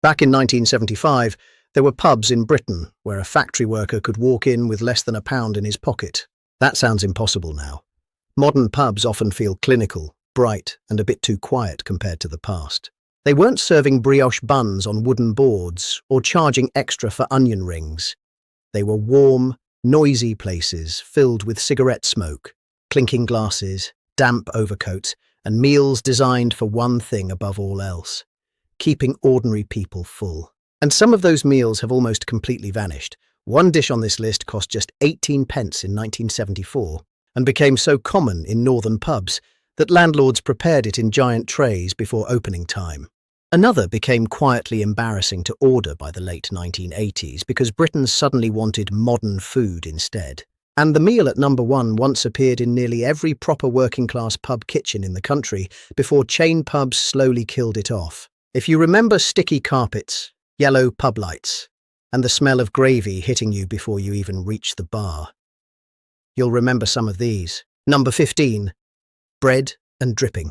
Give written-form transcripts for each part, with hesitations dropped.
Back in 1975, there were pubs in Britain where a factory worker could walk in with less than £1 in his pocket. That sounds impossible now. Modern pubs often feel clinical, bright, and a bit too quiet compared to the past. They weren't serving brioche buns on wooden boards or charging extra for onion rings. They were warm, noisy places filled with cigarette smoke, clinking glasses, damp overcoats, and meals designed for one thing above all else: keeping ordinary people full. And some of those meals have almost completely vanished. One dish on this list cost just 18 pence in 1974 and became so common in northern pubs that landlords prepared it in giant trays before opening time. Another became quietly embarrassing to order by the late 1980s because Britons suddenly wanted modern food instead. And the meal at number one once appeared in nearly every proper working-class pub kitchen in the country before chain pubs slowly killed it off. If you remember sticky carpets, yellow pub lights, and the smell of gravy hitting you before you even reach the bar, you'll remember some of these. Number 15. Bread and dripping.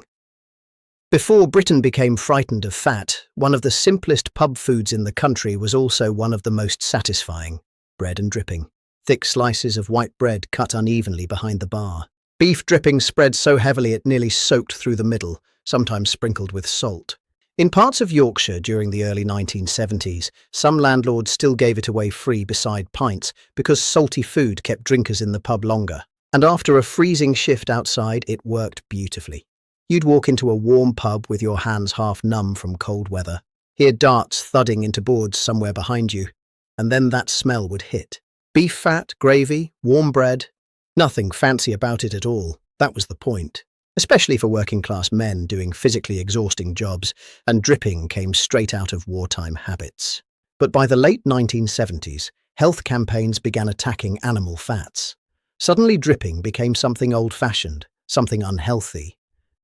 Before Britain became frightened of fat, one of the simplest pub foods in the country was also one of the most satisfying: bread and dripping. Thick slices of white bread cut unevenly behind the bar. Beef dripping spread so heavily it nearly soaked through the middle, sometimes sprinkled with salt. In parts of Yorkshire during the early 1970s, some landlords still gave it away free beside pints because salty food kept drinkers in the pub longer. And after a freezing shift outside, it worked beautifully. You'd walk into a warm pub with your hands half numb from cold weather, hear darts thudding into boards somewhere behind you, and then that smell would hit. Beef fat, gravy, warm bread. Nothing fancy about it at all. That was the point. Especially for working-class men doing physically exhausting jobs, and dripping came straight out of wartime habits. But by the late 1970s, health campaigns began attacking animal fats. Suddenly dripping became something old-fashioned, something unhealthy,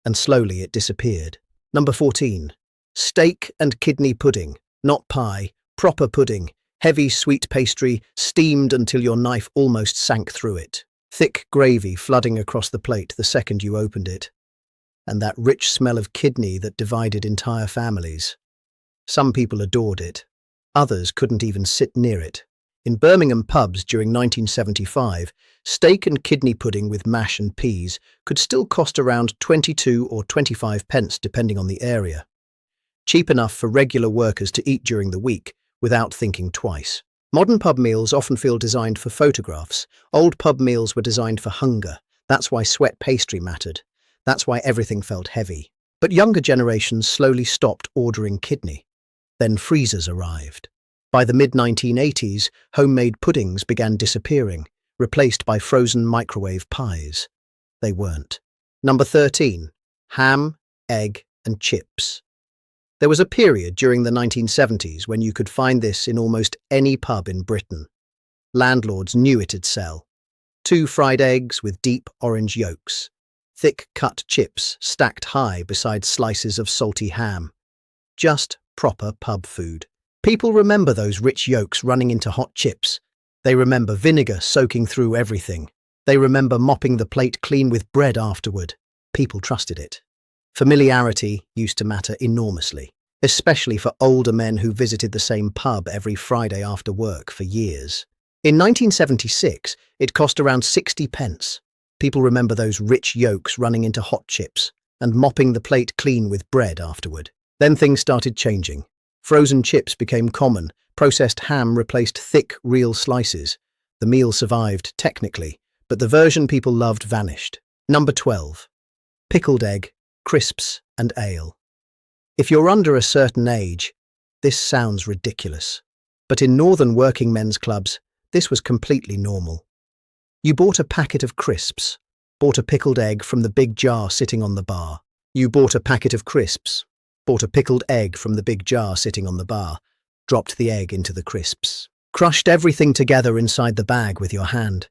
and slowly it disappeared. Number 14. Steak and kidney pudding. Not pie, proper pudding. Heavy sweet pastry, steamed until your knife almost sank through it. Thick gravy flooding across the plate the second you opened it. And that rich smell of kidney that divided entire families. Some people adored it. Others couldn't even sit near it. In Birmingham pubs during 1975, steak and kidney pudding with mash and peas could still cost around 22 or 25 pence depending on the area. Cheap enough for regular workers to eat during the week without thinking twice. Modern pub meals often feel designed for photographs. Old pub meals were designed for hunger. That's why sweat pastry mattered. That's why everything felt heavy. But younger generations slowly stopped ordering kidney. Then freezers arrived. By the mid-1980s, homemade puddings began disappearing, replaced by frozen microwave pies. They weren't. Number 13. Ham, egg, and chips. There was a period during the 1970s when you could find this in almost any pub in Britain. Landlords knew it'd sell. 2 fried eggs with deep orange yolks. Thick cut chips stacked high beside slices of salty ham. Just proper pub food. People remember those rich yolks running into hot chips. They remember vinegar soaking through everything. They remember mopping the plate clean with bread afterward. People trusted it. Familiarity used to matter enormously, especially for older men who visited the same pub every Friday after work for years. In 1976, it cost around 60 pence. People remember those rich yolks running into hot chips and mopping the plate clean with bread afterward. Then things started changing. Frozen chips became common. Processed ham replaced thick, real slices. The meal survived, technically, but the version people loved vanished. Number 12. Pickled egg, crisps, and ale. If you're under a certain age, this sounds ridiculous. But in northern working men's clubs, this was completely normal. You bought a packet of crisps, bought a pickled egg from the big jar sitting on the bar. You bought a packet of crisps, bought a pickled egg from the big jar sitting on the bar, dropped the egg into the crisps, crushed everything together inside the bag with your hand,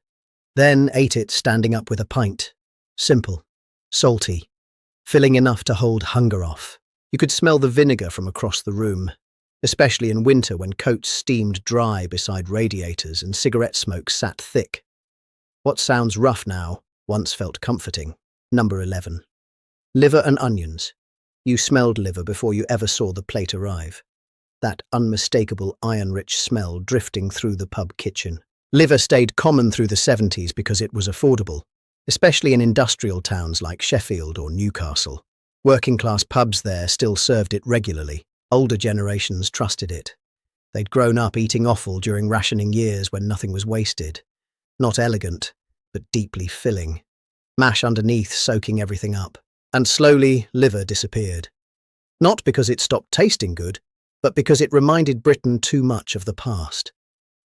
then ate it standing up with a pint. Simple, salty, filling enough to hold hunger off. You could smell the vinegar from across the room, especially in winter when coats steamed dry beside radiators and cigarette smoke sat thick. What sounds rough now once felt comforting. Number 11. Liver and onions. You smelled liver before you ever saw the plate arrive. that unmistakable iron-rich smell drifting through the pub kitchen. Liver stayed common through the 70s because it was affordable, especially in industrial towns like Sheffield or Newcastle. Working-class pubs there still served it regularly. Older generations trusted it. They'd grown up eating offal during rationing years when nothing was wasted. Not elegant, but deeply filling. Mash underneath soaking everything up. And slowly, liver disappeared. Not because it stopped tasting good, but because it reminded Britain too much of the past.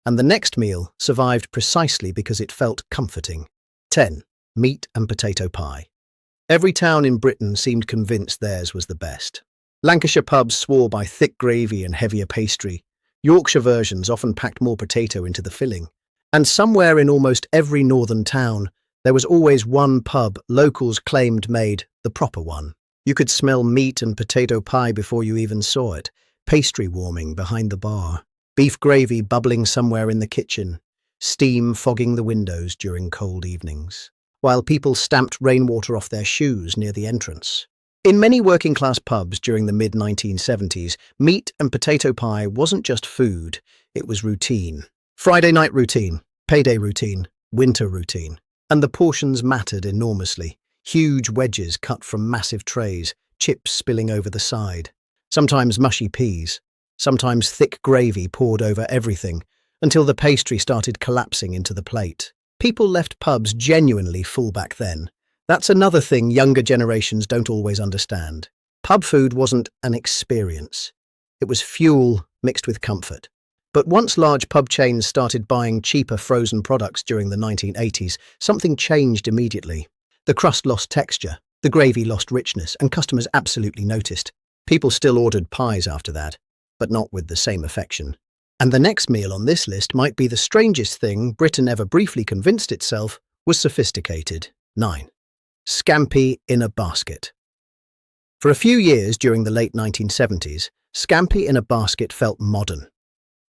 And the next meal survived precisely because it felt comforting. 10. Meat and potato pie. Every town in Britain seemed convinced theirs was the best. Lancashire pubs swore by thick gravy and heavier pastry. Yorkshire versions often packed more potato into the filling. And somewhere in almost every northern town, there was always one pub locals claimed made the proper one. You could smell meat and potato pie before you even saw it, pastry warming behind the bar, beef gravy bubbling somewhere in the kitchen, steam fogging the windows during cold evenings, while people stamped rainwater off their shoes near the entrance. In many working-class pubs during the mid-1970s, meat and potato pie wasn't just food, it was routine. Friday night routine, payday routine, winter routine. And the portions mattered enormously. Huge wedges cut from massive trays, chips spilling over the side. Sometimes mushy peas, sometimes thick gravy poured over everything, until the pastry started collapsing into the plate. People left pubs genuinely full back then. That's another thing younger generations don't always understand. Pub food wasn't an experience. It was fuel mixed with comfort. But once large pub chains started buying cheaper frozen products during the 1980s, something changed immediately. The crust lost texture, the gravy lost richness, and customers absolutely noticed. People still ordered pies after that, but not with the same affection. And the next meal on this list might be the strangest thing Britain ever briefly convinced itself was sophisticated. 9. Scampi in a basket. For a few years during the late 1970s, scampi in a basket felt modern.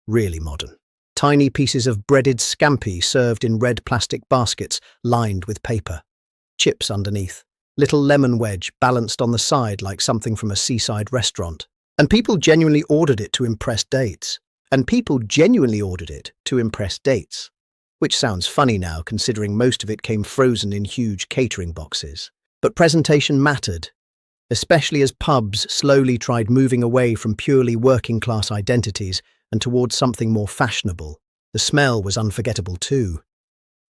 Really modern. Tiny pieces of breaded scampi served in red plastic baskets lined with paper. Chips underneath. Little lemon wedge balanced on the side like something from a seaside restaurant. And people genuinely ordered it to impress dates. Which sounds funny now, considering most of it came frozen in huge catering boxes. But presentation mattered, especially as pubs slowly tried moving away from purely working-class identities and towards something more fashionable. The smell was unforgettable too.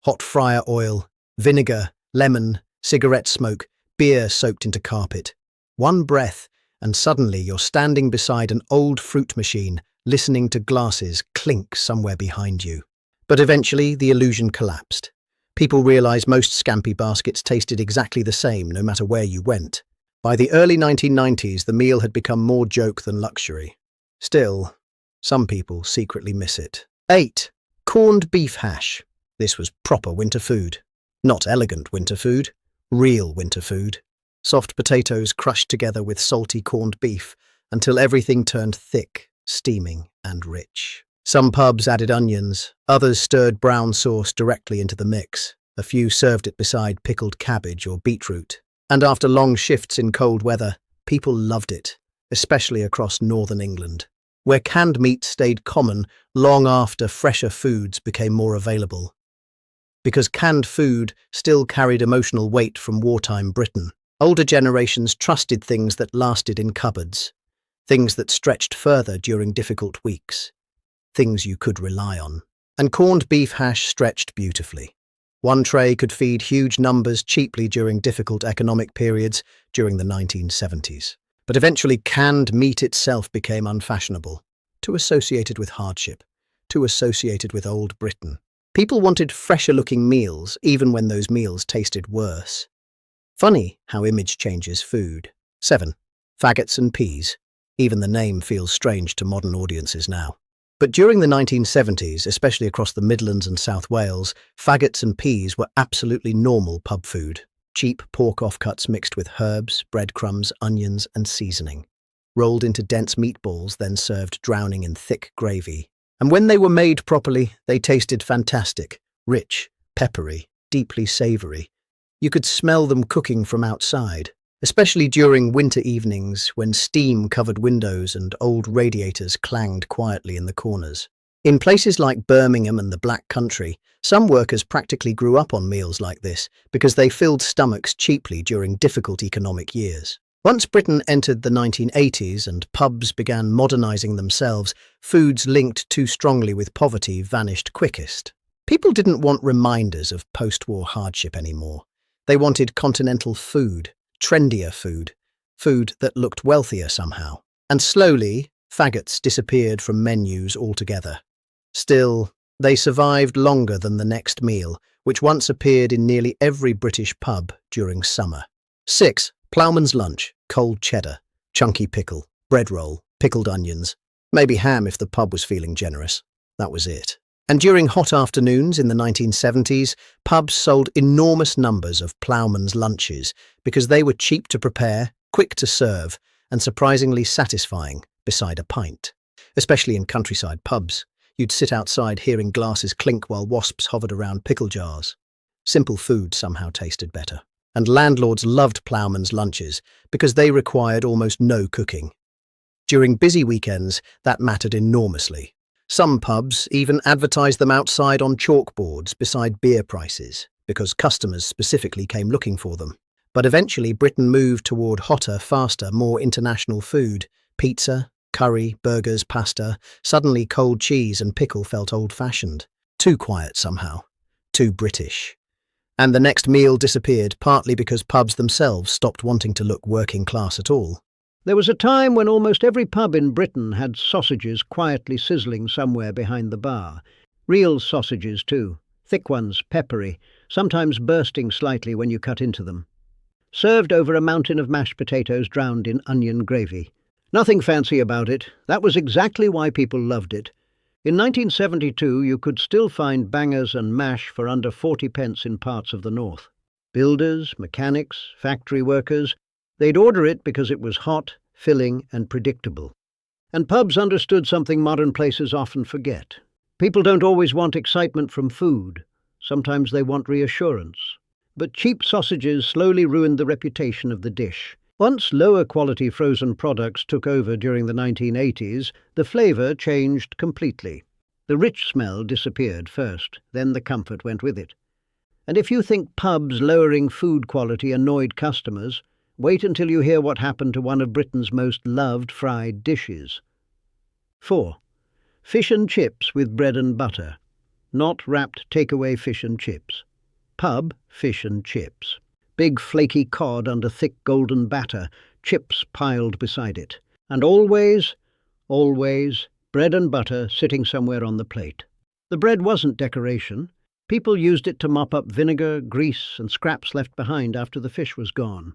Hot fryer oil, vinegar, lemon, cigarette smoke, beer soaked into carpet. One breath, and suddenly you're standing beside an old fruit machine, listening to glasses clink somewhere behind you. But eventually, the illusion collapsed. People realized most scampi baskets tasted exactly the same no matter where you went. By the early 1990s, the meal had become more joke than luxury. Still, some people secretly miss it. 8. Corned beef hash. This was proper winter food. Not elegant winter food, real winter food. Soft potatoes crushed together with salty corned beef until everything turned thick, steaming and rich. Some pubs added onions, others stirred brown sauce directly into the mix. A few served it beside pickled cabbage or beetroot. And after long shifts in cold weather, people loved it, especially across northern England, where canned meat stayed common long after fresher foods became more available. Because canned food still carried emotional weight from wartime Britain, older generations trusted things that lasted in cupboards, things that stretched further during difficult weeks. Things you could rely on. And corned beef hash stretched beautifully. One tray could feed huge numbers cheaply during difficult economic periods during the 1970s. But eventually canned meat itself became unfashionable, too associated with hardship, too associated with old Britain. People wanted fresher-looking meals, even when those meals tasted worse. Funny how image changes food. 7. Faggots and Peas. Even the name feels strange to modern audiences now. But during the 1970s, especially across the Midlands and South Wales, faggots and peas were absolutely normal pub food. Cheap pork offcuts mixed with herbs, breadcrumbs, onions and seasoning. Rolled into dense meatballs, then served drowning in thick gravy. And when they were made properly, they tasted fantastic, rich, peppery, deeply savoury. You could smell them cooking from outside, especially during winter evenings when steam covered windows and old radiators clanged quietly in the corners. In places like Birmingham and the Black Country, some workers practically grew up on meals like this because they filled stomachs cheaply during difficult economic years. Once Britain entered the 1980s and pubs began modernising themselves, foods linked too strongly with poverty vanished quickest. People didn't want reminders of post-war hardship anymore. They wanted continental food, trendier food, food that looked wealthier somehow. And slowly, faggots disappeared from menus altogether. Still, they survived longer than the next meal, which once appeared in nearly every British pub during summer. 6. Ploughman's lunch, cold cheddar, chunky pickle, bread roll, pickled onions, maybe ham if the pub was feeling generous. That was it. And during hot afternoons in the 1970s, pubs sold enormous numbers of Ploughman's lunches because they were cheap to prepare, quick to serve, and surprisingly satisfying beside a pint. Especially in countryside pubs, you'd sit outside hearing glasses clink while wasps hovered around pickle jars. Simple food somehow tasted better. And landlords loved Ploughman's lunches because they required almost no cooking. During busy weekends, that mattered enormously. Some pubs even advertised them outside on chalkboards beside beer prices because customers specifically came looking for them. But eventually Britain moved toward hotter, faster, more international food. Pizza, curry, burgers, pasta. Suddenly cold cheese and pickle felt old-fashioned. Too quiet somehow. Too British. And the next meal disappeared, partly because pubs themselves stopped wanting to look working class at all. There was a time when almost every pub in Britain had sausages quietly sizzling somewhere behind the bar. Real sausages too, thick ones, peppery, sometimes bursting slightly when you cut into them. Served over a mountain of mashed potatoes drowned in onion gravy. Nothing fancy about it, that was exactly why people loved it. In 1972 you could still find bangers and mash for under 40 pence in parts of the north. Builders, mechanics, factory workers, they'd order it because it was hot, filling and predictable. And pubs understood something modern places often forget. People don't always want excitement from food. Sometimes they want reassurance. But cheap sausages slowly ruined the reputation of the dish. Once lower-quality frozen products took over during the 1980s, the flavour changed completely. The rich smell disappeared first, then the comfort went with it. And if you think pubs lowering food quality annoyed customers, wait until you hear what happened to one of Britain's most loved fried dishes. 4. Fish and chips with bread and butter. Not wrapped takeaway fish and chips. Pub fish and chips. Big flaky cod under thick golden batter, chips piled beside it. And always, bread and butter sitting somewhere on the plate. The bread wasn't decoration. People used it to mop up vinegar, grease and scraps left behind after the fish was gone.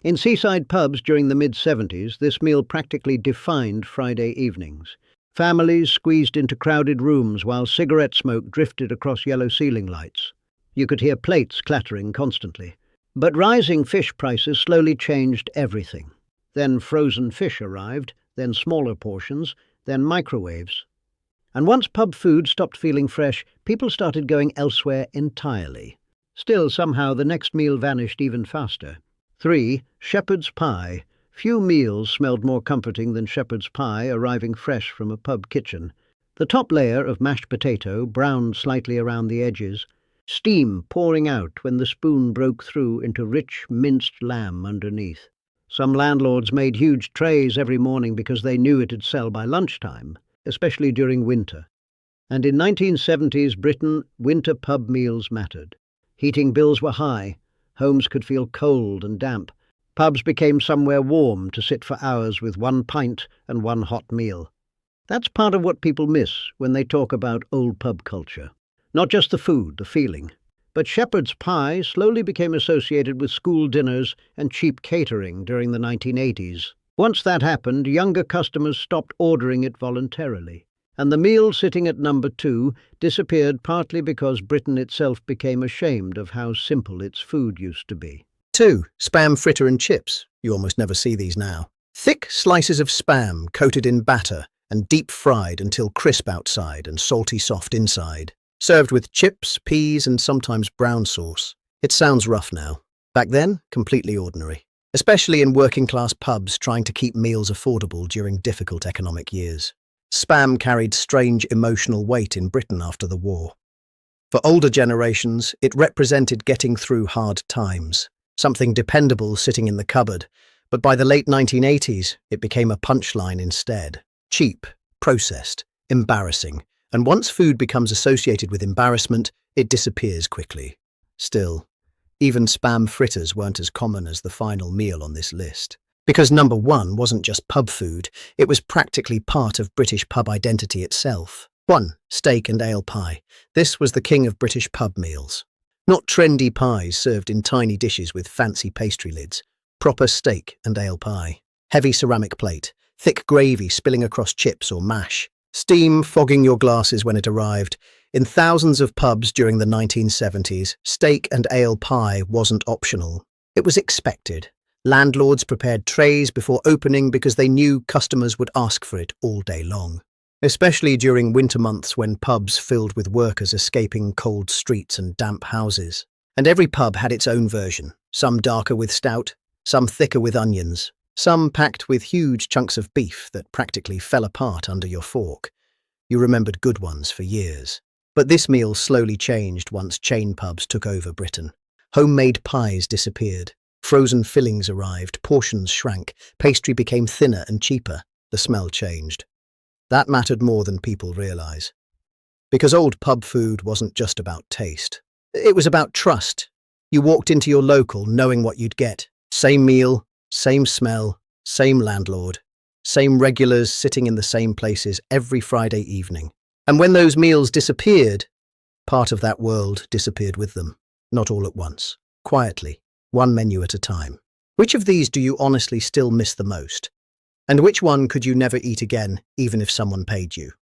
In seaside pubs during the mid-70s, this meal practically defined Friday evenings. Families squeezed into crowded rooms while cigarette smoke drifted across yellow ceiling lights. You could hear plates clattering constantly. But rising fish prices slowly changed everything. Then frozen fish arrived, then smaller portions, then microwaves. And once pub food stopped feeling fresh, people started going elsewhere entirely. Still, somehow, the next meal vanished even faster. 3. Shepherd's pie. Few meals smelled more comforting than shepherd's pie arriving fresh from a pub kitchen. The top layer of mashed potato, browned slightly around the edges, steam pouring out when the spoon broke through into rich minced lamb underneath. Some landlords made huge trays every morning because they knew it'd sell by lunchtime, especially during winter. And in 1970s Britain, winter pub meals mattered. Heating bills were high. Homes could feel cold and damp. Pubs became somewhere warm to sit for hours with one pint and one hot meal. That's part of what people miss when they talk about old pub culture. Not just the food, the feeling. But shepherd's pie slowly became associated with school dinners and cheap catering during the 1980s. Once that happened, younger customers stopped ordering it voluntarily. And the meal sitting at number 2 disappeared partly because Britain itself became ashamed of how simple its food used to be. 2. Spam fritter and chips. You almost never see these now. Thick slices of spam coated in batter and deep fried until crisp outside and salty soft inside. Served with chips, peas and sometimes brown sauce. It sounds rough now. Back then, completely ordinary. especially in working-class pubs trying to keep meals affordable during difficult economic years. Spam carried strange emotional weight in Britain after the war. For older generations, it represented getting through hard times, something dependable sitting in the cupboard, but by the late 1980s, it became a punchline instead. Cheap, processed, embarrassing, and once food becomes associated with embarrassment, it disappears quickly. Still, even spam fritters weren't as common as the final meal on this list. Because number one wasn't just pub food, it was practically part of British pub identity itself. 1. Steak and ale pie. This was the king of British pub meals. Not trendy pies served in tiny dishes with fancy pastry lids. Proper steak and ale pie. Heavy ceramic plate. Thick gravy spilling across chips or mash. Steam fogging your glasses when it arrived. In thousands of pubs during the 1970s, steak and ale pie wasn't optional. It was expected. Landlords prepared trays before opening because they knew customers would ask for it all day long. Especially during winter months when pubs filled with workers escaping cold streets and damp houses. And every pub had its own version, some darker with stout, some thicker with onions, some packed with huge chunks of beef that practically fell apart under your fork. You remembered good ones for years. But this meal slowly changed once chain pubs took over Britain. Homemade pies disappeared. Frozen fillings arrived, portions shrank, pastry became thinner and cheaper. The smell changed. That mattered more than people realise. Because old pub food wasn't just about taste. It was about trust. You walked into your local knowing what you'd get. Same meal, same smell, same landlord, same regulars sitting in the same places every Friday evening. And when those meals disappeared, part of that world disappeared with them. Not all at once. Quietly. One menu at a time. Which of these do you honestly still miss the most? And which one could you never eat again, even if someone paid you?